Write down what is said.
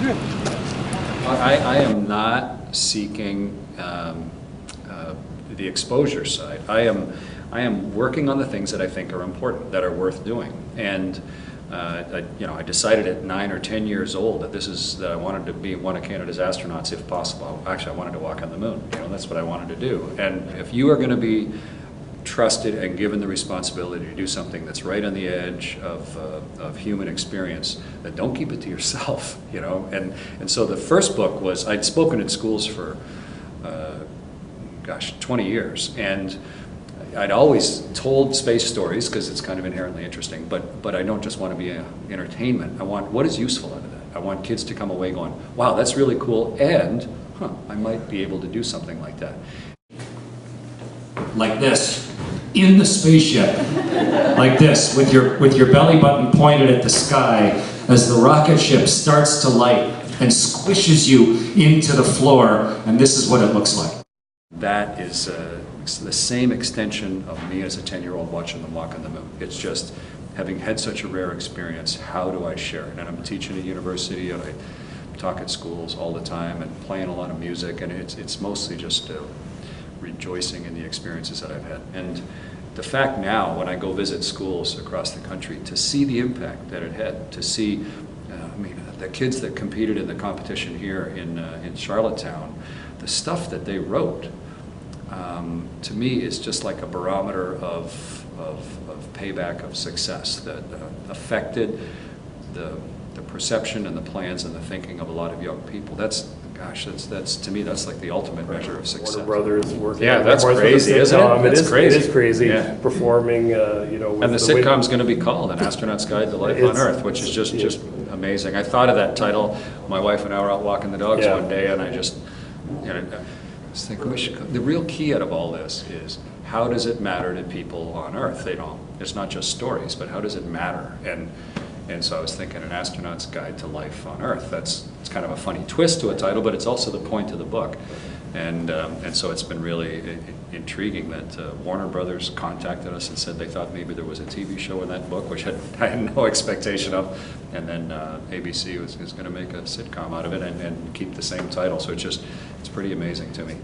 I am not seeking the exposure side. I am working on the things that I think are important, that are worth doing. And I decided at 9 or 10 years old that I wanted to be one of Canada's astronauts if possible. Actually, I wanted to walk on the moon. That's what I wanted to do. And if you are going to be trusted and given the responsibility to do something that's right on the edge of human experience, then don't keep it to yourself. And so the first book was, I'd spoken in schools for 20 years, and I'd always told space stories because it's kind of inherently interesting, but I don't just want to be entertainment. I want what is useful out of that. I want kids to come away going, wow, that's really cool, and I might be able to do something like that. Like this, in the spaceship, like this, with your belly button pointed at the sky as the rocket ship starts to light and squishes you into the floor, and this is what it looks like. That is the same extension of me as a 10-year-old watching them walk on the moon. It's just, having had such a rare experience, how do I share it? And I'm teaching at university, and I talk at schools all the time, and playing a lot of music, and it's mostly just rejoicing in the experiences that I've had. And the fact now, when I go visit schools across the country, to see the impact that it had, to see, the kids that competed in the competition here in Charlottetown, the stuff that they wrote, to me is just like a barometer of payback of success that affected the perception and the plans and the thinking of a lot of young people. That's to me, that's like the ultimate measure of success. Warner Brothers working. Yeah, that's crazy, isn't it? That's crazy. It is crazy. Yeah. Performing, and the sitcom's going to be called An Astronaut's Guide to Life on Earth, which is just amazing. I thought of that title. My wife and I were out walking the dogs one day, and I just, I was thinking, the real key out of all this is, how does it matter to people on Earth? It's not just stories, but how does it matter? And so I was thinking, An Astronaut's Guide to Life on Earth. It's kind of a funny twist to a title, but it's also the point of the book. And so it's been really intriguing that Warner Brothers contacted us and said they thought maybe there was a TV show in that book, which I had no expectation of. And then ABC is going to make a sitcom out of it and keep the same title. So it's pretty amazing to me.